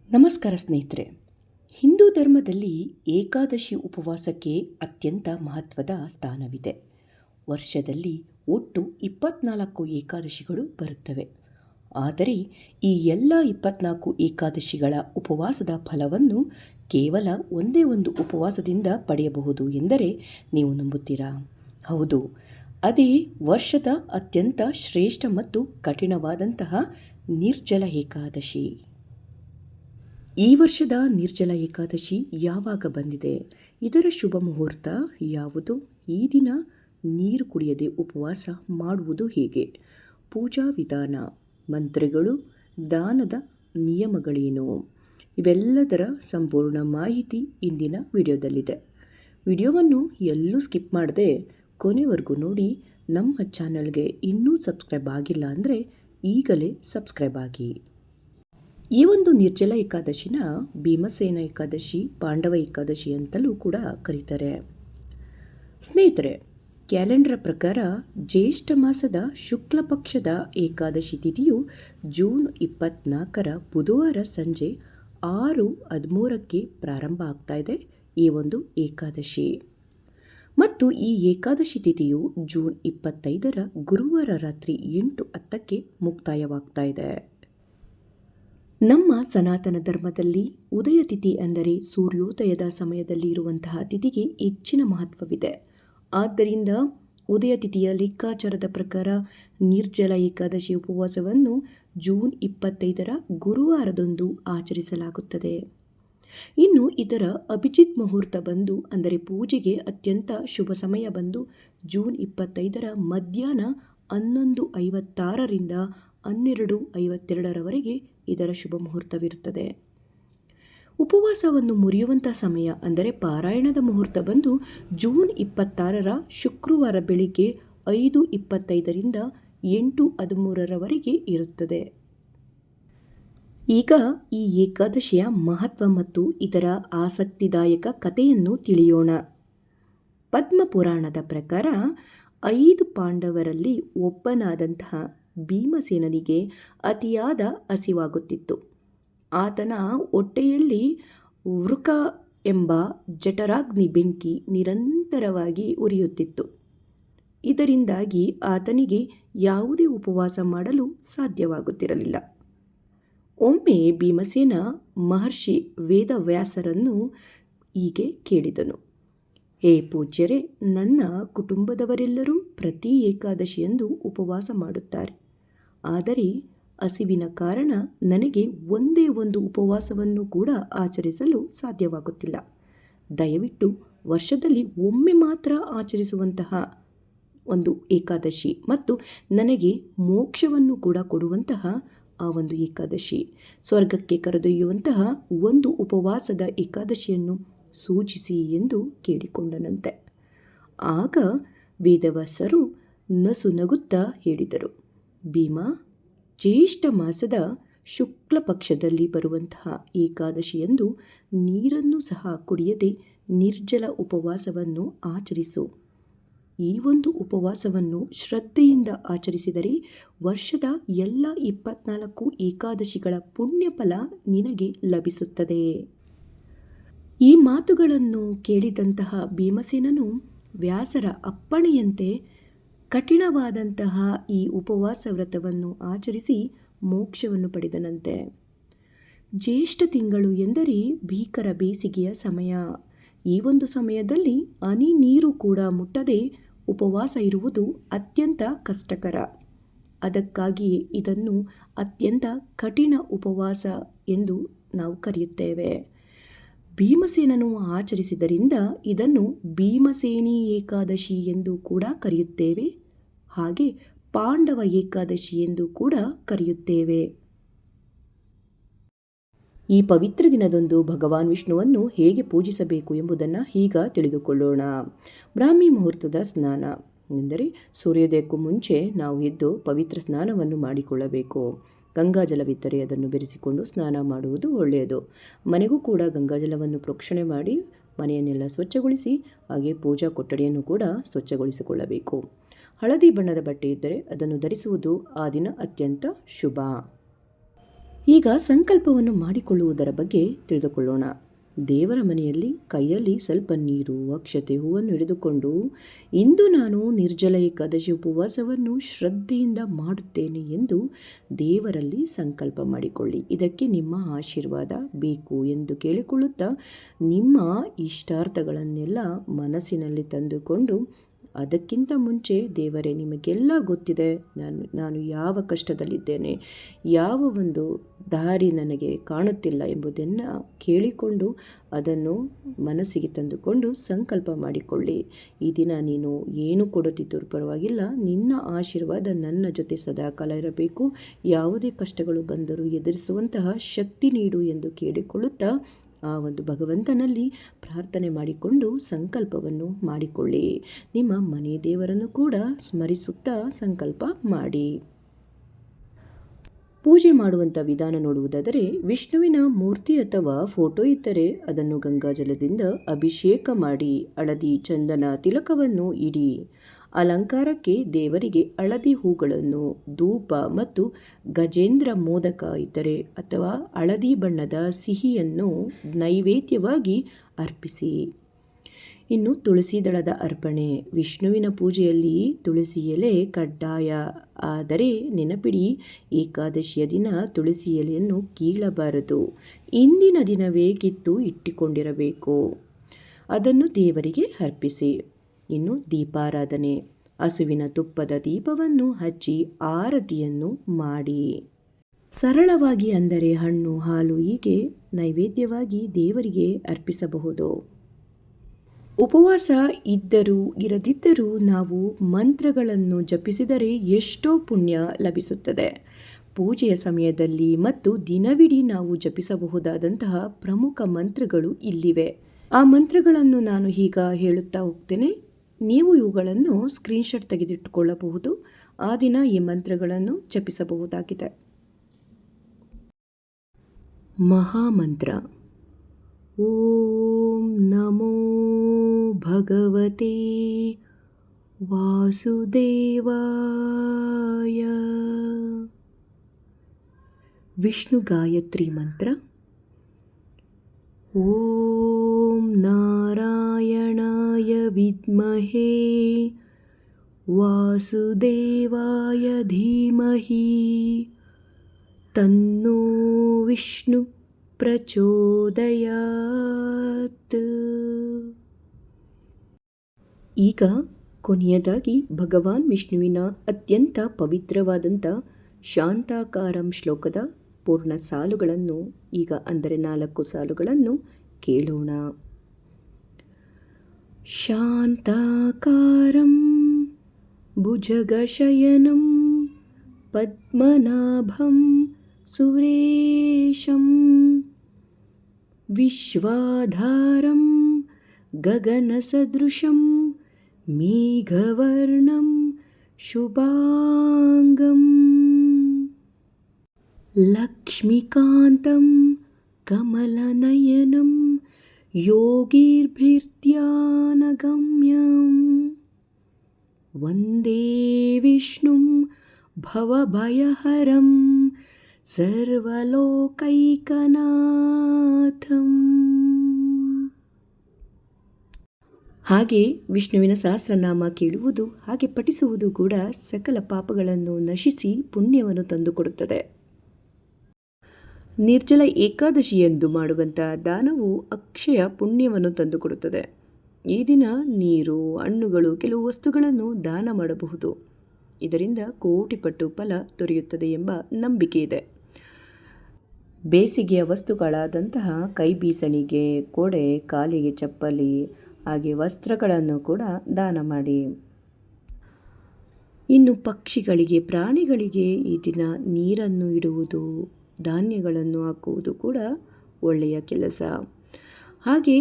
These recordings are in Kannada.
ನಮಸ್ಕಾರ ಸ್ನೇಹಿತರೆ. ಹಿಂದೂ ಧರ್ಮದಲ್ಲಿ ಏಕಾದಶಿ ಉಪವಾಸಕ್ಕೆ ಅತ್ಯಂತ ಮಹತ್ವದ ಸ್ಥಾನವಿದೆ. ವರ್ಷದಲ್ಲಿ ಒಟ್ಟು 24 ಏಕಾದಶಿಗಳು ಬರುತ್ತವೆ. ಆದರೆ ಈ ಎಲ್ಲ 24 ಏಕಾದಶಿಗಳ ಉಪವಾಸದ ಫಲವನ್ನು ಕೇವಲ ಒಂದೇ ಒಂದು ಉಪವಾಸದಿಂದ ಪಡೆಯಬಹುದು ಎಂದರೆ ನೀವು ನಂಬುತ್ತೀರಾ? ಹೌದು, ಅದೇ ವರ್ಷದ ಅತ್ಯಂತ ಶ್ರೇಷ್ಠ ಮತ್ತು ಕಠಿಣವಾದಂತಹ ನಿರ್ಜಲ ಏಕಾದಶಿ. ಈ ವರ್ಷದ ನಿರ್ಜಲ ಏಕಾದಶಿ ಯಾವಾಗ ಬಂದಿದೆ? ಇದರ ಶುಭ ಮುಹೂರ್ತ ಯಾವುದು? ಈ ದಿನ ನೀರು ಕುಡಿಯದೆ ಉಪವಾಸ ಮಾಡುವುದು ಹೇಗೆ? ಪೂಜಾ ವಿಧಾನ, ಮಂತ್ರಗಳು, ದಾನದ ನಿಯಮಗಳೇನು? ಇವೆಲ್ಲದರ ಸಂಪೂರ್ಣ ಮಾಹಿತಿ ಇಂದಿನ ವಿಡಿಯೋದಲ್ಲಿದೆ. ವಿಡಿಯೋವನ್ನು ಎಲ್ಲೂ ಸ್ಕಿಪ್ ಮಾಡದೆ ಕೊನೆವರೆಗೂ ನೋಡಿ. ನಮ್ಮ ಚಾನಲ್ಗೆ ಇನ್ನೂ ಸಬ್ಸ್ಕ್ರೈಬ್ ಆಗಿಲ್ಲ ಅಂದರೆ ಈಗಲೇ ಸಬ್ಸ್ಕ್ರೈಬ್ ಆಗಿ. ಈ ಒಂದು ನಿರ್ಜಲ ಏಕಾದಶಿನ ಭೀಮಸೇನ ಏಕಾದಶಿ, ಪಾಂಡವ ಏಕಾದಶಿ ಅಂತಲೂ ಕೂಡ ಕರೀತಾರೆ. ಸ್ನೇಹಿತರೆ, ಕ್ಯಾಲೆಂಡರ್ ಪ್ರಕಾರ ಜ್ಯೇಷ್ಠ ಮಾಸದ ಶುಕ್ಲ ಪಕ್ಷದ ಏಕಾದಶಿ ತಿಥಿಯು ಜೂನ್ 24ರ ಬುಧವಾರ ಸಂಜೆ 6:13ಕ್ಕೆ ಪ್ರಾರಂಭ ಆಗ್ತಾ ಇದೆ ಈ ಒಂದು ಏಕಾದಶಿ. ಮತ್ತು ಈ ಏಕಾದಶಿ ತಿಥಿಯು ಜೂನ್ 25ರ ಗುರುವಾರ ರಾತ್ರಿ 8:10ಕ್ಕೆ ಮುಕ್ತಾಯವಾಗ್ತಾ ಇದೆ. ನಮ್ಮ ಸನಾತನ ಧರ್ಮದಲ್ಲಿ ಉದಯ ತಿಥಿ ಅಂದರೆ ಸೂರ್ಯೋದಯದ ಸಮಯದಲ್ಲಿ ಇರುವಂತಹ ತಿಥಿಗೆ ಹೆಚ್ಚಿನ ಮಹತ್ವವಿದೆ. ಆದ್ದರಿಂದ ಉದಯ ತಿಥಿಯ ಲೆಕ್ಕಾಚಾರದ ಪ್ರಕಾರ ನಿರ್ಜಲ ಏಕಾದಶಿ ಉಪವಾಸವನ್ನು ಜೂನ್ 25ರ ಗುರುವಾರದಂದು ಆಚರಿಸಲಾಗುತ್ತದೆ. ಇನ್ನು ಇದರ ಅಭಿಜಿತ್ ಮುಹೂರ್ತ ಬಂದು ಅಂದರೆ ಪೂಜೆಗೆ ಅತ್ಯಂತ ಶುಭ ಸಮಯ ಬಂದು ಜೂನ್ 25ರ ಮಧ್ಯಾಹ್ನ 11:56ರಿಂದ 12:52ರವರೆಗೆ ಇದರ ಶುಭ ಮುಹೂರ್ತವಿರುತ್ತದೆ. ಉಪವಾಸವನ್ನು ಮುರಿಯುವಂಥ ಸಮಯ ಅಂದರೆ ಪಾರಾಯಣದ ಮುಹೂರ್ತ ಬಂದು ಜೂನ್ 26ರ ಶುಕ್ರವಾರ ಬೆಳಿಗ್ಗೆ 5:25ರಿಂದ 8:13ರವರೆಗೆ ಇರುತ್ತದೆ. ಈಗ ಈ ಏಕಾದಶಿಯ ಮಹತ್ವ ಮತ್ತು ಇದರ ಆಸಕ್ತಿದಾಯಕ ಕಥೆಯನ್ನು ತಿಳಿಯೋಣ. ಪದ್ಮ ಪುರಾಣದ ಪ್ರಕಾರ 5 ಪಾಂಡವರಲ್ಲಿ ಒಬ್ಬನಾದಂತಹ ಭೀಮಸೇನನಿಗೆ ಅತಿಯಾದ ಹಸಿವಾಗುತ್ತಿತ್ತು. ಆತನ ಹೊಟ್ಟೆಯಲ್ಲಿ ವೃಕ ಎಂಬ ಜಠರಾಗ್ನಿ ಬೆಂಕಿ ನಿರಂತರವಾಗಿ ಉರಿಯುತ್ತಿತ್ತು. ಇದರಿಂದಾಗಿ ಆತನಿಗೆ ಯಾವುದೇ ಉಪವಾಸ ಮಾಡಲು ಸಾಧ್ಯವಾಗುತ್ತಿರಲಿಲ್ಲ. ಒಮ್ಮೆ ಭೀಮಸೇನ ಮಹರ್ಷಿ ವೇದವ್ಯಾಸರನ್ನು ಹೀಗೆ ಕೇಳಿದನು. ಹೇ ಪೂಜ್ಯರೇ, ನನ್ನ ಕುಟುಂಬದವರೆಲ್ಲರೂ ಪ್ರತಿ ಏಕಾದಶಿಯಂದು ಉಪವಾಸ ಮಾಡುತ್ತಾರೆ. ಆದರೆ ಹಸಿವಿನ ಕಾರಣ ನನಗೆ ಒಂದೇ ಒಂದು ಉಪವಾಸವನ್ನು ಕೂಡ ಆಚರಿಸಲು ಸಾಧ್ಯವಾಗುತ್ತಿಲ್ಲ. ದಯವಿಟ್ಟು ವರ್ಷದಲ್ಲಿ ಒಮ್ಮೆ ಮಾತ್ರ ಆಚರಿಸುವಂತಹ ಒಂದು ಏಕಾದಶಿ ಮತ್ತು ನನಗೆ ಮೋಕ್ಷವನ್ನು ಕೂಡ ಕೊಡುವಂತಹ ಆ ಒಂದು ಏಕಾದಶಿ, ಸ್ವರ್ಗಕ್ಕೆ ಕರೆದೊಯ್ಯುವಂತಹ ಒಂದು ಉಪವಾಸದ ಏಕಾದಶಿಯನ್ನು ಸೂಚಿಸಿ ಎಂದು ಕೇಳಿಕೊಂಡನಂತೆ. ಆಗ ವೇದವ್ಯಾಸರು ನಸು ನಗುತ್ತಾ ಹೇಳಿದರು, ಭೀಮ, ಜ್ಯೇಷ್ಠ ಮಾಸದ ಶುಕ್ಲ ಪಕ್ಷದಲ್ಲಿ ಬರುವಂತಹ ಏಕಾದಶಿಯಂದು ನೀರನ್ನು ಸಹ ಕುಡಿಯದೆ ನಿರ್ಜಲ ಉಪವಾಸವನ್ನು ಆಚರಿಸು. ಈ ಒಂದು ಉಪವಾಸವನ್ನು ಶ್ರದ್ಧೆಯಿಂದ ಆಚರಿಸಿದರೆ ವರ್ಷದ ಎಲ್ಲ 24 ಏಕಾದಶಿಗಳ ಪುಣ್ಯಫಲ ನಿನಗೆ ಲಭಿಸುತ್ತದೆ. ಈ ಮಾತುಗಳನ್ನು ಕೇಳಿದಂತಹ ಭೀಮಸೇನನು ವ್ಯಾಸರ ಅಪ್ಪಣೆಯಂತೆ ಕಠಿಣವಾದಂತಹ ಈ ಉಪವಾಸ ವ್ರತವನ್ನು ಆಚರಿಸಿ ಮೋಕ್ಷವನ್ನು ಪಡೆದನಂತೆ. ಜ್ಯೇಷ್ಠ ತಿಂಗಳು ಎಂದರೆ ಭೀಕರ ಬೇಸಿಗೆಯ ಸಮಯ. ಈ ಒಂದು ಸಮಯದಲ್ಲಿ ಹನಿ ನೀರು ಕೂಡ ಮುಟ್ಟದೆ ಉಪವಾಸ ಇರುವುದು ಅತ್ಯಂತ ಕಷ್ಟಕರ. ಅದಕ್ಕಾಗಿಯೇ ಇದನ್ನು ಅತ್ಯಂತ ಕಠಿಣ ಉಪವಾಸ ಎಂದು ನಾವು ಕರೆಯುತ್ತೇವೆ. ಭೀಮಸೇನನು ಆಚರಿಸಿದ್ದರಿಂದ ಇದನ್ನು ಭೀಮಸೇನಿ ಏಕಾದಶಿ ಎಂದು ಕೂಡ ಕರೆಯುತ್ತೇವೆ. ಹಾಗೆ ಪಾಂಡವ ಏಕಾದಶಿ ಎಂದು ಕೂಡ ಕರೆಯುತ್ತೇವೆ. ಈ ಪವಿತ್ರ ದಿನದಂದು ಭಗವಾನ್ ವಿಷ್ಣುವನ್ನು ಹೇಗೆ ಪೂಜಿಸಬೇಕು ಎಂಬುದನ್ನು ಈಗ ತಿಳಿದುಕೊಳ್ಳೋಣ. ಬ್ರಾಹ್ಮಿ ಮುಹೂರ್ತದ ಸ್ನಾನ ಎಂದರೆ ಸೂರ್ಯೋದಯಕ್ಕೂ ಮುಂಚೆ ನಾವು ಎದ್ದು ಪವಿತ್ರ ಸ್ನಾನವನ್ನು ಮಾಡಿಕೊಳ್ಳಬೇಕು. ಗಂಗಾಜಲವಿದ್ದರೆ ಅದನ್ನು ಬೆರೆಸಿಕೊಂಡು ಸ್ನಾನ ಮಾಡುವುದು ಒಳ್ಳೆಯದು. ಮನೆಗೂ ಕೂಡ ಗಂಗಾಜಲವನ್ನು ಪ್ರೋಕ್ಷಣೆ ಮಾಡಿ ಮನೆಯನ್ನೆಲ್ಲ ಸ್ವಚ್ಛಗೊಳಿಸಿ ಹಾಗೆ ಪೂಜಾ ಕೊಠಡಿಯನ್ನು ಕೂಡ ಸ್ವಚ್ಛಗೊಳಿಸಿಕೊಳ್ಳಬೇಕು. ಹಳದಿ ಬಣ್ಣದ ಬಟ್ಟೆ ಇದ್ದರೆ ಅದನ್ನು ಧರಿಸುವುದು ಆ ದಿನ ಅತ್ಯಂತ ಶುಭ. ಈಗ ಸಂಕಲ್ಪವನ್ನು ಮಾಡಿಕೊಳ್ಳುವುದರ ಬಗ್ಗೆ ತಿಳಿದುಕೊಳ್ಳೋಣ. ದೇವರ ಮನೆಯಲ್ಲಿ ಕೈಯಲ್ಲಿ ಸ್ವಲ್ಪ ನೀರು, ಅಕ್ಷತೆ, ಹೂವನ್ನು ಹಿಡಿದುಕೊಂಡು, ಇಂದು ನಾನು ನಿರ್ಜಲ ಏಕಾದಶಿ ಉಪವಾಸವನ್ನು ಶ್ರದ್ಧೆಯಿಂದ ಮಾಡುತ್ತೇನೆ ಎಂದು ದೇವರಲ್ಲಿ ಸಂಕಲ್ಪ ಮಾಡಿಕೊಳ್ಳಿ. ಇದಕ್ಕೆ ನಿಮ್ಮ ಆಶೀರ್ವಾದ ಬೇಕು ಎಂದು ಕೇಳಿಕೊಳ್ಳುತ್ತಾ ನಿಮ್ಮ ಇಷ್ಟಾರ್ಥಗಳನ್ನೆಲ್ಲ ಮನಸ್ಸಿನಲ್ಲಿ ತಂದುಕೊಂಡು, ಅದಕ್ಕಿಂತ ಮುಂಚೆ ದೇವರೇ, ನಿಮಗೆಲ್ಲ ಗೊತ್ತಿದೆ ನಾನು ಯಾವ ಕಷ್ಟದಲ್ಲಿದ್ದೇನೆ, ಯಾವ ಒಂದು ದಾರಿ ನನಗೆ ಕಾಣುತ್ತಿಲ್ಲ ಎಂಬುದನ್ನು ಕೇಳಿಕೊಂಡು ಅದನ್ನು ಮನಸ್ಸಿಗೆ ತಂದುಕೊಂಡು ಸಂಕಲ್ಪ ಮಾಡಿಕೊಳ್ಳಿ. ಈ ದಿನ ನೀನು ಏನು ಕೊಡುತ್ತಿದ್ದರೂ ಪರವಾಗಿಲ್ಲ, ನಿನ್ನ ಆಶೀರ್ವಾದ ನನ್ನ ಜೊತೆ ಸದಾಕಾಲ ಇರಬೇಕು, ಯಾವುದೇ ಕಷ್ಟಗಳು ಬಂದರೂ ಎದುರಿಸುವಂತಹ ಶಕ್ತಿ ನೀಡು ಎಂದು ಕೇಳಿಕೊಳ್ಳುತ್ತಾ ಆ ಒಂದು ಭಗವಂತನಲ್ಲಿ ಪ್ರಾರ್ಥನೆ ಮಾಡಿಕೊಂಡು ಸಂಕಲ್ಪವನ್ನು ಮಾಡಿಕೊಳ್ಳಿ. ನಿಮ್ಮ ಮನೆ ದೇವರನ್ನು ಕೂಡ ಸ್ಮರಿಸುತ್ತಾ ಸಂಕಲ್ಪ ಮಾಡಿ. ಪೂಜೆ ಮಾಡುವಂಥ ವಿಧಾನ ನೋಡುವುದಾದರೆ, ವಿಷ್ಣುವಿನ ಮೂರ್ತಿ ಅಥವಾ ಫೋಟೋ ಇದ್ದರೆ ಅದನ್ನು ಗಂಗಾಜಲದಿಂದ ಅಭಿಷೇಕ ಮಾಡಿ ಹಳದಿ ಚಂದನ ತಿಲಕವನ್ನು ಇಡಿ. ಅಲಂಕಾರಕ್ಕೆ ದೇವರಿಗೆ ಹಳದಿ ಹೂಗಳನ್ನು, ಧೂಪ ಮತ್ತು ಗಜೇಂದ್ರ ಮೋದಕ ಇದ್ದರೆ ಅಥವಾ ಹಳದಿ ಬಣ್ಣದ ಸಿಹಿಯನ್ನು ನೈವೇದ್ಯವಾಗಿ ಅರ್ಪಿಸಿ. ಇನ್ನು ತುಳಸಿ ದಳದ ಅರ್ಪಣೆ. ವಿಷ್ಣುವಿನ ಪೂಜೆಯಲ್ಲಿ ತುಳಸಿ ಎಲೆ ಕಡ್ಡಾಯ. ಆದರೆ ನೆನಪಿಡಿ, ಏಕಾದಶಿಯ ದಿನ ತುಳಸಿ ಎಲೆಯನ್ನು ಕೀಳಬಾರದು. ಇಂದಿನ ದಿನವೇ ಕಿತ್ತು ಇಟ್ಟುಕೊಂಡಿರಬೇಕು. ಅದನ್ನು ದೇವರಿಗೆ ಅರ್ಪಿಸಿ. ಇನ್ನು ದೀಪಾರಾಧನೆ. ಹಸುವಿನ ತುಪ್ಪದ ದೀಪವನ್ನು ಹಚ್ಚಿ ಆರತಿಯನ್ನು ಮಾಡಿ. ಸರಳವಾಗಿ, ಅಂದರೆ ಹಣ್ಣು, ಹಾಲು ಹೀಗೆ ನೈವೇದ್ಯವಾಗಿ ದೇವರಿಗೆ ಅರ್ಪಿಸಬಹುದು. ಉಪವಾಸ ಇದ್ದರೂ ಇರದಿದ್ದರೂ ನಾವು ಮಂತ್ರಗಳನ್ನು ಜಪಿಸಿದರೆ ಎಷ್ಟೋ ಪುಣ್ಯ ಲಭಿಸುತ್ತದೆ. ಪೂಜೆಯ ಸಮಯದಲ್ಲಿ ಮತ್ತು ದಿನವಿಡೀ ನಾವು ಜಪಿಸಬಹುದಾದಂತಹ ಪ್ರಮುಖ ಮಂತ್ರಗಳು ಇಲ್ಲಿವೆ. ಆ ಮಂತ್ರಗಳನ್ನು ನಾನು ಈಗ ಹೇಳುತ್ತಾ ಹೋಗ್ತೇನೆ. ನೀವು ಇವುಗಳನ್ನು ಸ್ಕ್ರೀನ್ಶಾಟ್ ತೆಗೆದಿಟ್ಟುಕೊಳ್ಳಬಹುದು. ಆ ದಿನ ಈ ಮಂತ್ರಗಳನ್ನು ಜಪಿಸಬಹುದಾಗಿದೆ. ಮಹಾಮಂತ್ರ. ಓಂ ನಮೋ ಭಗವತೆ ವಾಸುದೇವಾಯ. ವಿಷ್ಣು ಗಾಯತ್ರಿ ಮಂತ್ರ. ಓಂ ನಾರಾಯಣಾಯ ವಿದ್ಮಹೇ ವಾಸುದೇವಾಯ ಧೀಮಹಿ ತನ್ನೋ ವಿಷ್ಣು ಪ್ರಚೋದಯಾತ್. ಈಗ ಕೊನೆಯದಾಗಿ ಭಗವಾನ್ ವಿಷ್ಣುವಿನ ಅತ್ಯಂತ ಪವಿತ್ರವಾದಂಥ ಶಾಂತಾಕಾರಂ ಶ್ಲೋಕದ ಪೂರ್ಣ ಸಾಲುಗಳನ್ನು ಈಗ, ಅಂದರೆ 4 ಸಾಲುಗಳನ್ನು ಕೇಳೋಣ. ಶಾಂತಾಕಾರಂ ಭುಜಗಶಯನಂ ಪದ್ಮನಾಭಂ ಸುರೇಶಂ ವಿಶ್ವಾಧಾರಂ ಗಗನಸದೃಶಂ ಮೇಘವರ್ಣಂ ಶುಭಾಂಗಂ ಲಕ್ಷ್ಮೀಕಾಂತಂ ಕಮಲನಯನಂ ಯೋಗಿರ್ಭಿರ್ಧ್ಯಾನಗಮ್ಯಂ ವಂದೇ ವಿಷ್ಣುಂ ಭವಭಯಹರಂ ಸರ್ವಲೋಕೈಕನಾಥಂ. ಹಾಗೆ ವಿಷ್ಣುವಿನ ಸಹಸ್ರನಾಮ ಕೇಳುವುದು, ಹಾಗೆ ಪಠಿಸುವುದು ಕೂಡ ಸಕಲ ಪಾಪಗಳನ್ನು ನಶಿಸಿ ಪುಣ್ಯವನ್ನು ತಂದುಕೊಡುತ್ತದೆ. ನಿರ್ಜಲ ಏಕಾದಶಿಯಂದು ಮಾಡುವಂಥ ದಾನವು ಅಕ್ಷಯ ಪುಣ್ಯವನ್ನು ತಂದುಕೊಡುತ್ತದೆ. ಈ ದಿನ ನೀರು, ಹಣ್ಣುಗಳು, ಕೆಲವು ವಸ್ತುಗಳನ್ನು ದಾನ ಮಾಡಬಹುದು. ಇದರಿಂದ ಕೋಟಿಪಟ್ಟು ಫಲ ದೊರೆಯುತ್ತದೆ ಎಂಬ ನಂಬಿಕೆ ಇದೆ. ಬೇಸಿಗೆಯ ವಸ್ತುಗಳಾದಂತಹ ಕೈ ಬೀಸಣಿಗೆ, ಕೊಡೆ, ಕಾಲಿಗೆ ಚಪ್ಪಲಿ, ಹಾಗೆ ವಸ್ತ್ರಗಳನ್ನು ಕೂಡ ದಾನ ಮಾಡಿ. ಇನ್ನು ಪಕ್ಷಿಗಳಿಗೆ, ಪ್ರಾಣಿಗಳಿಗೆ ಈ ದಿನ ನೀರನ್ನು ಇಡುವುದು, ಧಾನ್ಯಗಳನ್ನು ಹಾಕುವುದು ಕೂಡ ಒಳ್ಳೆಯ ಕೆಲಸ. ಹಾಗೆ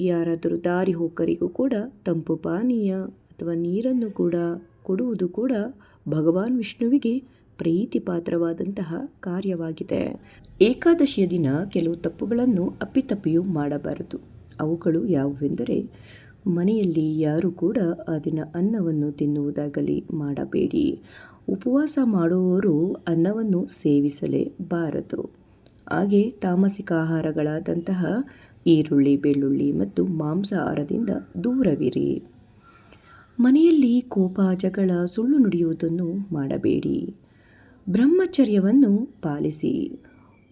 ಯಾರಾದರೂ ದಾರಿ ಹೋಕರಿಗೂ ಕೂಡ ತಂಪು ಪಾನೀಯ ಅಥವಾ ನೀರನ್ನು ಕೂಡ ಕೊಡುವುದು ಕೂಡ ಭಗವಾನ್ ವಿಷ್ಣುವಿಗೆ ಪ್ರೀತಿ ಪಾತ್ರವಾದಂತಹ ಕಾರ್ಯವಾಗಿದೆ. ಏಕಾದಶಿಯ ದಿನ ಕೆಲವು ತಪ್ಪುಗಳನ್ನು ಅಪ್ಪಿತಪ್ಪಿಯೂ ಮಾಡಬಾರದು. ಅವುಗಳು ಯಾವುವೆಂದರೆ, ಮನೆಯಲ್ಲಿ ಯಾರು ಕೂಡ ಆ ದಿನ ಅನ್ನವನ್ನು ತಿನ್ನುವುದಾಗಲಿ ಮಾಡಬೇಡಿ. ಉಪವಾಸ ಮಾಡುವವರು ಅನ್ನವನ್ನು ಸೇವಿಸಲೇಬಾರದು. ಹಾಗೆ ತಾಮಸಿಕ ಆಹಾರಗಳಾದಂತಹ ಈರುಳ್ಳಿ, ಬೆಳ್ಳುಳ್ಳಿ ಮತ್ತು ಮಾಂಸಾಹಾರದಿಂದ ದೂರವಿರಿ. ಮನೆಯಲ್ಲಿ ಕೋಪ, ಜಗಳ, ಸುಳ್ಳು ನುಡಿಯುವುದನ್ನು ಮಾಡಬೇಡಿ. ಬ್ರಹ್ಮಚರ್ಯವನ್ನು ಪಾಲಿಸಿ.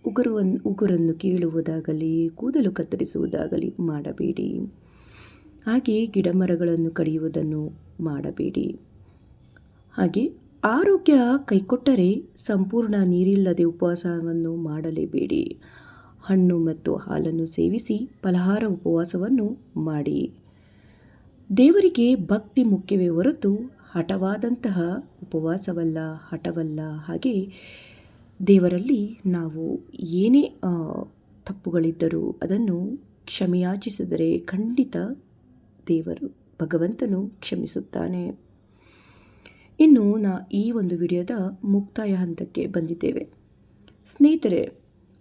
ಉಗುರನ್ನು ಕೀಳುವುದಾಗಲಿ, ಕೂದಲು ಕತ್ತರಿಸುವುದಾಗಲಿ ಮಾಡಬೇಡಿ. ಹಾಗೆ ಗಿಡಮರಗಳನ್ನು ಕಡಿಯುವುದನ್ನು ಮಾಡಬೇಡಿ. ಹಾಗೆ ಆರೋಗ್ಯ ಕೈಕೊಟ್ಟರೆ ಸಂಪೂರ್ಣ ನೀರಿಲ್ಲದೆ ಉಪವಾಸವನ್ನು ಮಾಡಲೇಬೇಡಿ. ಹಣ್ಣು ಮತ್ತು ಹಾಲನ್ನು ಸೇವಿಸಿ ಫಲಾಹಾರ ಉಪವಾಸವನ್ನು ಮಾಡಿ. ದೇವರಿಗೆ ಭಕ್ತಿ ಮುಖ್ಯವೇ ಹೊರತು ಹಠವಾದಂತಹ ಉಪವಾಸವಲ್ಲ, ಹಠವಲ್ಲ. ಹಾಗೆ ದೇವರಲ್ಲಿ ನಾವು ಏನೇ ತಪ್ಪುಗಳಿದ್ದರೂ ಅದನ್ನು ಕ್ಷಮೆಯಾಚಿಸಿದರೆ ಖಂಡಿತ ಭಗವಂತನು ಕ್ಷಮಿಸುತ್ತಾನೆ. ಇನ್ನು ಈ ಒಂದು ವಿಡಿಯೋದ ಮುಕ್ತಾಯ ಹಂತಕ್ಕೆ ಬಂದಿದ್ದೇವೆ. ಸ್ನೇಹಿತರೆ,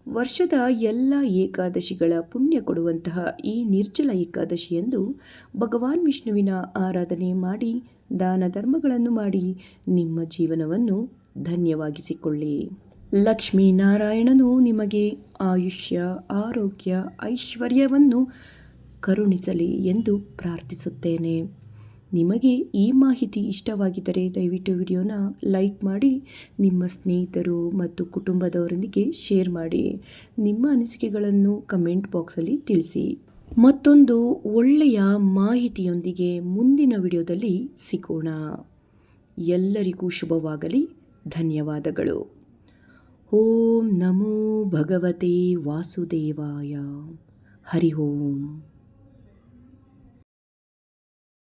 ವರ್ಷದ ಎಲ್ಲ ಏಕಾದಶಿಗಳ ಪುಣ್ಯ ಕೊಡುವಂತಹ ಈ ನಿರ್ಜಲ ಏಕಾದಶಿಯಂದು ಭಗವಾನ್ ವಿಷ್ಣುವಿನ ಆರಾಧನೆ ಮಾಡಿ, ದಾನ ಧರ್ಮಗಳನ್ನು ಮಾಡಿ ನಿಮ್ಮ ಜೀವನವನ್ನು ಧನ್ಯವಾಗಿಸಿಕೊಳ್ಳಿ. ಲಕ್ಷ್ಮೀನಾರಾಯಣನು ನಿಮಗೆ ಆಯುಷ್ಯ, ಆರೋಗ್ಯ, ಐಶ್ವರ್ಯವನ್ನು ಕರುಣಿಸಲಿ ಎಂದು ಪ್ರಾರ್ಥಿಸುತ್ತೇನೆ. ನಿಮಗೆ ಈ ಮಾಹಿತಿ ಇಷ್ಟವಾಗಿದ್ದರೆ ದಯವಿಟ್ಟು ವಿಡಿಯೋನ ಲೈಕ್ ಮಾಡಿ, ನಿಮ್ಮ ಸ್ನೇಹಿತರು ಮತ್ತು ಕುಟುಂಬದವರೊಂದಿಗೆ ಶೇರ್ ಮಾಡಿ. ನಿಮ್ಮ ಅನಿಸಿಕೆಗಳನ್ನು ಕಮೆಂಟ್ ಬಾಕ್ಸಲ್ಲಿ ತಿಳಿಸಿ. ಮತ್ತೊಂದು ಒಳ್ಳೆಯ ಮಾಹಿತಿಯೊಂದಿಗೆ ಮುಂದಿನ ವಿಡಿಯೋದಲ್ಲಿ ಸಿಗೋಣ. ಎಲ್ಲರಿಗೂ ಶುಭವಾಗಲಿ. ಧನ್ಯವಾದಗಳು. ಓಂ ನಮೋ ಭಗವತೆ ವಾಸುದೇವಾಯ. ಹರಿ ಓಂ.